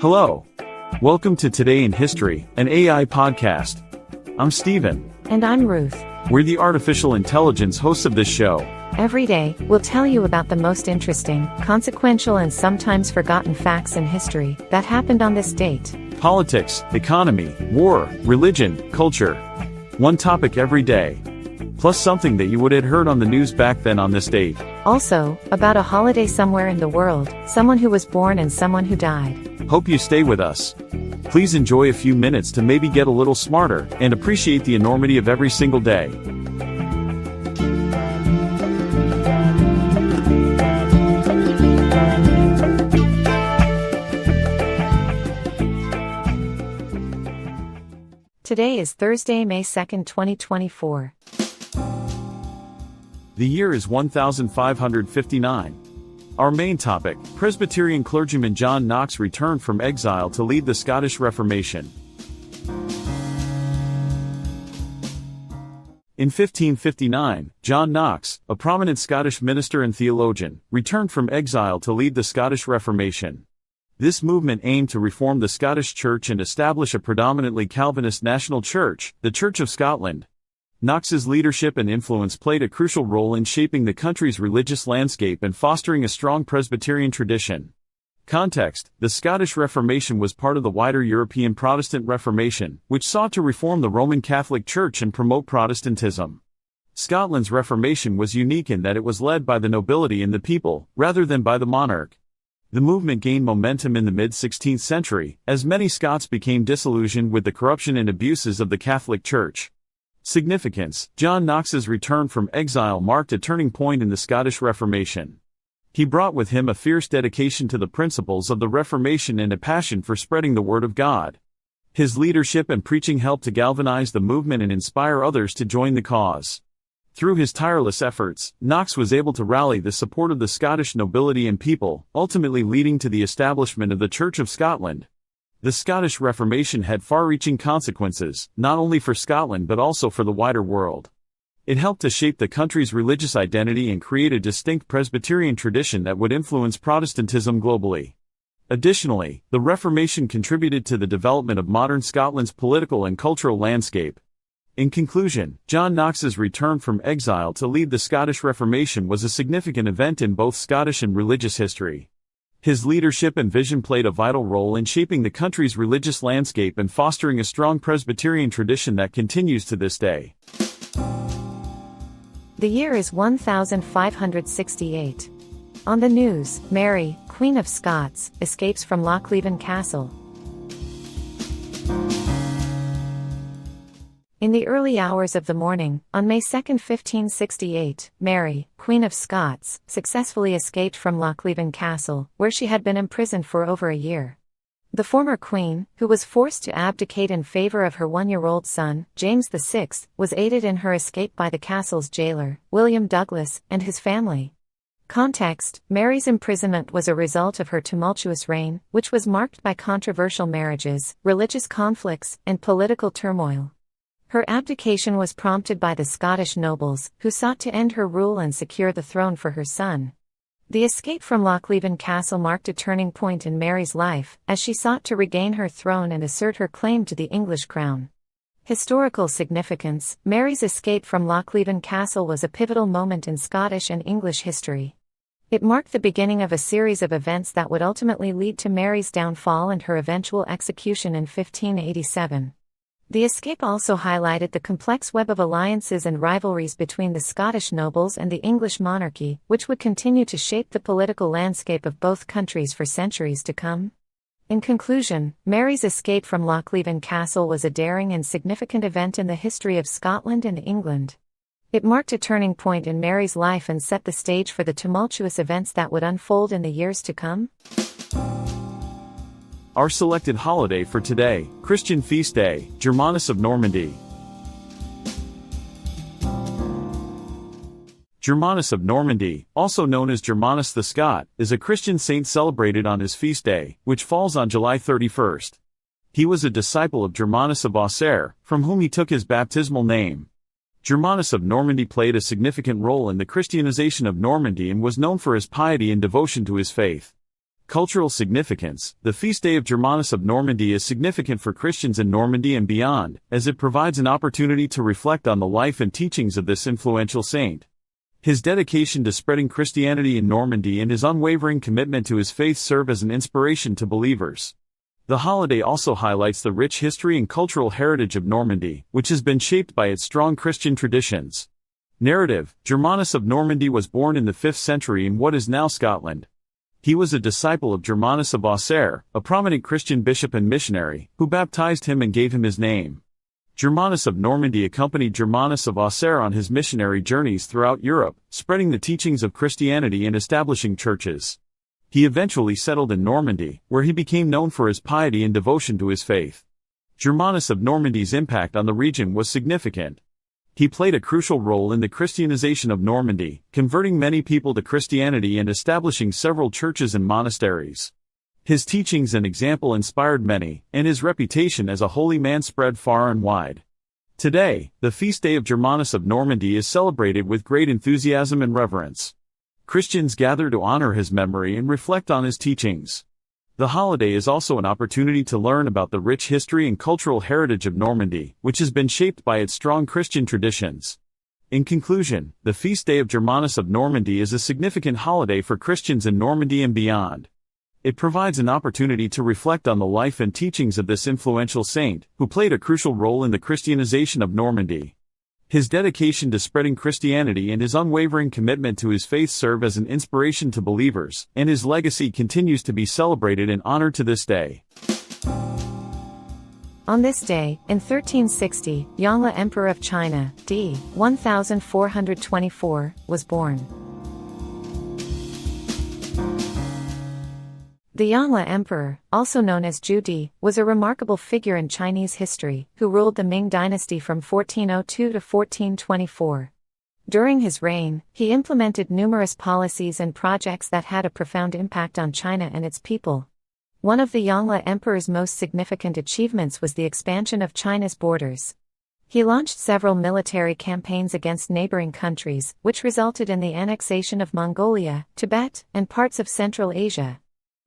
Hello. Welcome to Today in History, an AI podcast. I'm Stephen. And I'm Ruth. We're the artificial intelligence hosts of this show. Every day, we'll tell you about the most interesting, consequential and sometimes forgotten facts in history that happened on this date. Politics, economy, war, religion, culture. One topic every day. Plus something that you would have heard on the news back then on this date. Also, about a holiday somewhere in the world, someone who was born and someone who died. Hope you stay with us. Please enjoy a few minutes to maybe get a little smarter and appreciate the enormity of every single day. Today is Thursday, May 2nd, 2024. The year is 1559. Our main topic, Presbyterian clergyman John Knox returned from exile to lead the Scottish Reformation. In 1559, John Knox, a prominent Scottish minister and theologian, returned from exile to lead the Scottish Reformation. This movement aimed to reform the Scottish Church and establish a predominantly Calvinist national church, the Church of Scotland. Knox's leadership and influence played a crucial role in shaping the country's religious landscape and fostering a strong Presbyterian tradition. Context: the Scottish Reformation was part of the wider European Protestant Reformation, which sought to reform the Roman Catholic Church and promote Protestantism. Scotland's Reformation was unique in that it was led by the nobility and the people, rather than by the monarch. The movement gained momentum in the mid-16th century, as many Scots became disillusioned with the corruption and abuses of the Catholic Church. Significance: John Knox's return from exile marked a turning point in the Scottish Reformation. He brought with him a fierce dedication to the principles of the Reformation and a passion for spreading the Word of God. His leadership and preaching helped to galvanize the movement and inspire others to join the cause. Through his tireless efforts, Knox was able to rally the support of the Scottish nobility and people, ultimately leading to the establishment of the Church of Scotland. The Scottish Reformation had far-reaching consequences, not only for Scotland but also for the wider world. It helped to shape the country's religious identity and create a distinct Presbyterian tradition that would influence Protestantism globally. Additionally, the Reformation contributed to the development of modern Scotland's political and cultural landscape. In conclusion, John Knox's return from exile to lead the Scottish Reformation was a significant event in both Scottish and religious history. His leadership and vision played a vital role in shaping the country's religious landscape and fostering a strong Presbyterian tradition that continues to this day. The year is 1568. On the news, Mary, Queen of Scots, escapes from Lochleven Castle. In the early hours of the morning, on May 2, 1568, Mary, Queen of Scots, successfully escaped from Lochleven Castle, where she had been imprisoned for over a year. The former queen, who was forced to abdicate in favor of her one-year-old son, James VI, was aided in her escape by the castle's jailer, William Douglas, and his family. Context: Mary's imprisonment was a result of her tumultuous reign, which was marked by controversial marriages, religious conflicts, and political turmoil. Her abdication was prompted by the Scottish nobles, who sought to end her rule and secure the throne for her son. The escape from Lochleven Castle marked a turning point in Mary's life, as she sought to regain her throne and assert her claim to the English crown. Historical significance: Mary's escape from Lochleven Castle was a pivotal moment in Scottish and English history. It marked the beginning of a series of events that would ultimately lead to Mary's downfall and her eventual execution in 1587. The escape also highlighted the complex web of alliances and rivalries between the Scottish nobles and the English monarchy, which would continue to shape the political landscape of both countries for centuries to come. In conclusion, Mary's escape from Lochleven Castle was a daring and significant event in the history of Scotland and England. It marked a turning point in Mary's life and set the stage for the tumultuous events that would unfold in the years to come. Our selected holiday for today, Christian feast day, Germanus of Normandy. Germanus of Normandy, also known as Germanus the Scot, is a Christian saint celebrated on his feast day, which falls on July 31st. He was a disciple of Germanus of Auxerre, from whom he took his baptismal name. Germanus of Normandy played a significant role in the Christianization of Normandy and was known for his piety and devotion to his faith. Cultural significance. The feast day of Germanus of Normandy is significant for Christians in Normandy and beyond, as it provides an opportunity to reflect on the life and teachings of this influential saint. His dedication to spreading Christianity in Normandy and his unwavering commitment to his faith serve as an inspiration to believers. The holiday also highlights the rich history and cultural heritage of Normandy, which has been shaped by its strong Christian traditions. Narrative. Germanus of Normandy was born in the 5th century in what is now Scotland. He was a disciple of Germanus of Auxerre, a prominent Christian bishop and missionary, who baptized him and gave him his name. Germanus of Normandy accompanied Germanus of Auxerre on his missionary journeys throughout Europe, spreading the teachings of Christianity and establishing churches. He eventually settled in Normandy, where he became known for his piety and devotion to his faith. Germanus of Normandy's impact on the region was significant. He played a crucial role in the Christianization of Normandy, converting many people to Christianity and establishing several churches and monasteries. His teachings and example inspired many, and his reputation as a holy man spread far and wide. Today, the feast day of Germanus of Normandy is celebrated with great enthusiasm and reverence. Christians gather to honor his memory and reflect on his teachings. The holiday is also an opportunity to learn about the rich history and cultural heritage of Normandy, which has been shaped by its strong Christian traditions. In conclusion, the feast day of Germanus of Normandy is a significant holiday for Christians in Normandy and beyond. It provides an opportunity to reflect on the life and teachings of this influential saint, who played a crucial role in the Christianization of Normandy. His dedication to spreading Christianity and his unwavering commitment to his faith serve as an inspiration to believers, and his legacy continues to be celebrated and honored to this day. On this day, in 1360, Yongle Emperor of China, d. 1424, was born. The Yongle Emperor, also known as Zhu Di, was a remarkable figure in Chinese history, who ruled the Ming dynasty from 1402 to 1424. During his reign, he implemented numerous policies and projects that had a profound impact on China and its people. One of the Yongle Emperor's most significant achievements was the expansion of China's borders. He launched several military campaigns against neighboring countries, which resulted in the annexation of Mongolia, Tibet, and parts of Central Asia.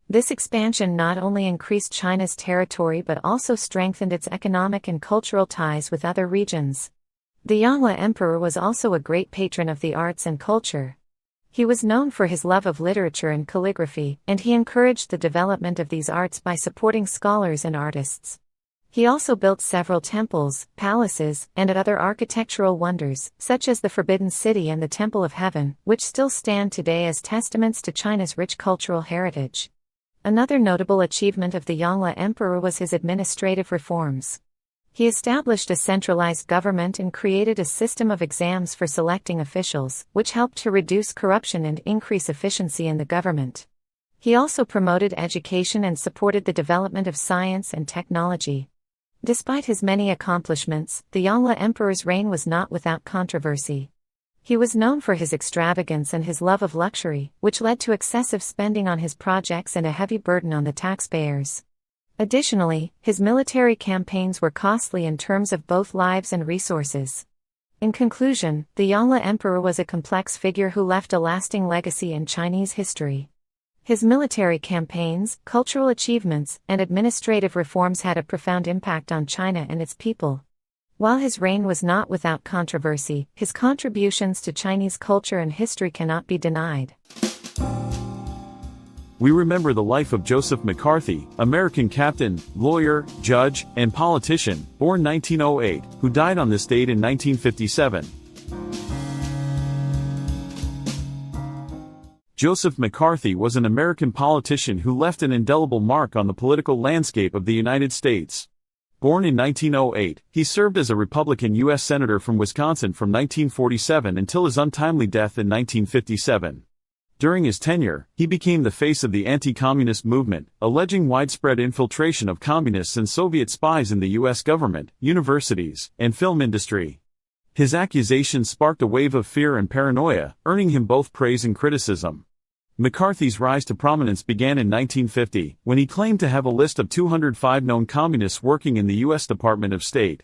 This expansion not only increased China's territory but also strengthened its economic and cultural ties with other regions. The Yongle Emperor was also a great patron of the arts and culture. He was known for his love of literature and calligraphy, and he encouraged the development of these arts by supporting scholars and artists. He also built several temples, palaces, and other architectural wonders, such as the Forbidden City and the Temple of Heaven, which still stand today as testaments to China's rich cultural heritage. Another notable achievement of the Yongle Emperor was his administrative reforms. He established a centralized government and created a system of exams for selecting officials, which helped to reduce corruption and increase efficiency in the government. He also promoted education and supported the development of science and technology. Despite his many accomplishments, the Yongle Emperor's reign was not without controversy. He was known for his extravagance and his love of luxury, which led to excessive spending on his projects and a heavy burden on the taxpayers. Additionally, his military campaigns were costly in terms of both lives and resources. In conclusion, the Yongle Emperor was a complex figure who left a lasting legacy in Chinese history. His military campaigns, cultural achievements, and administrative reforms had a profound impact on China and its people. While his reign was not without controversy, his contributions to Chinese culture and history cannot be denied. We remember the life of Joseph McCarthy, American captain, lawyer, judge, and politician, born 1908, who died on this date in 1957. Joseph McCarthy was an American politician who left an indelible mark on the political landscape of the United States. Born in 1908, he served as a Republican U.S. Senator from Wisconsin from 1947 until his untimely death in 1957. During his tenure, he became the face of the anti-communist movement, alleging widespread infiltration of communists and Soviet spies in the U.S. government, universities, and film industry. His accusations sparked a wave of fear and paranoia, earning him both praise and criticism. McCarthy's rise to prominence began in 1950, when he claimed to have a list of 205 known communists working in the U.S. Department of State.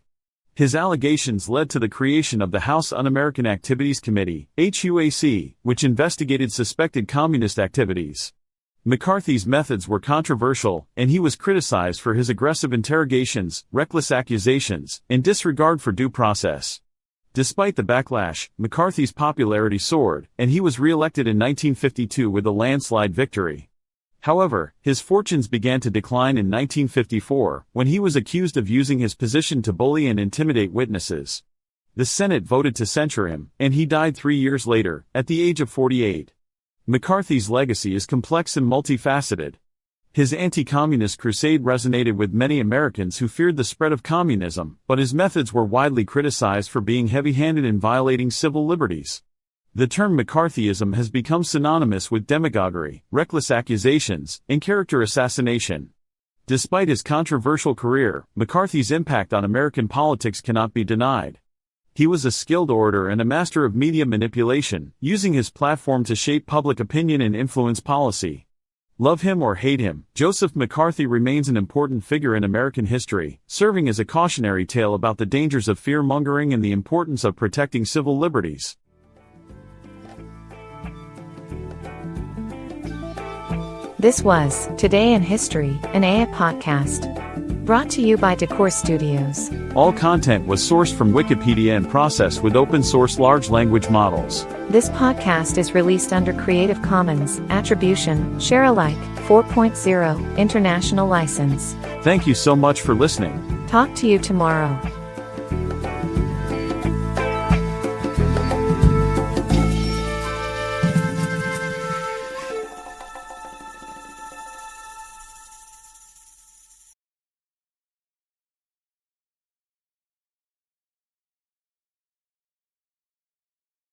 His allegations led to the creation of the House Un-American Activities Committee, HUAC, which investigated suspected communist activities. McCarthy's methods were controversial, and he was criticized for his aggressive interrogations, reckless accusations, and disregard for due process. Despite the backlash, McCarthy's popularity soared, and he was re-elected in 1952 with a landslide victory. However, his fortunes began to decline in 1954, when he was accused of using his position to bully and intimidate witnesses. The Senate voted to censure him, and he died 3 years later, at the age of 48. McCarthy's legacy is complex and multifaceted. His anti-communist crusade resonated with many Americans who feared the spread of communism, but his methods were widely criticized for being heavy-handed in violating civil liberties. The term McCarthyism has become synonymous with demagoguery, reckless accusations, and character assassination. Despite his controversial career, McCarthy's impact on American politics cannot be denied. He was a skilled orator and a master of media manipulation, using his platform to shape public opinion and influence policy. Love him or hate him, Joseph McCarthy remains an important figure in American history, serving as a cautionary tale about the dangers of fear-mongering and the importance of protecting civil liberties. This was Today in History, an AA podcast. Brought to you by Decor Studios. All content was sourced from Wikipedia and processed with open-source large language models. This podcast is released under Creative Commons, Attribution, Share Alike, 4.0, International License. Thank you so much for listening. Talk to you tomorrow.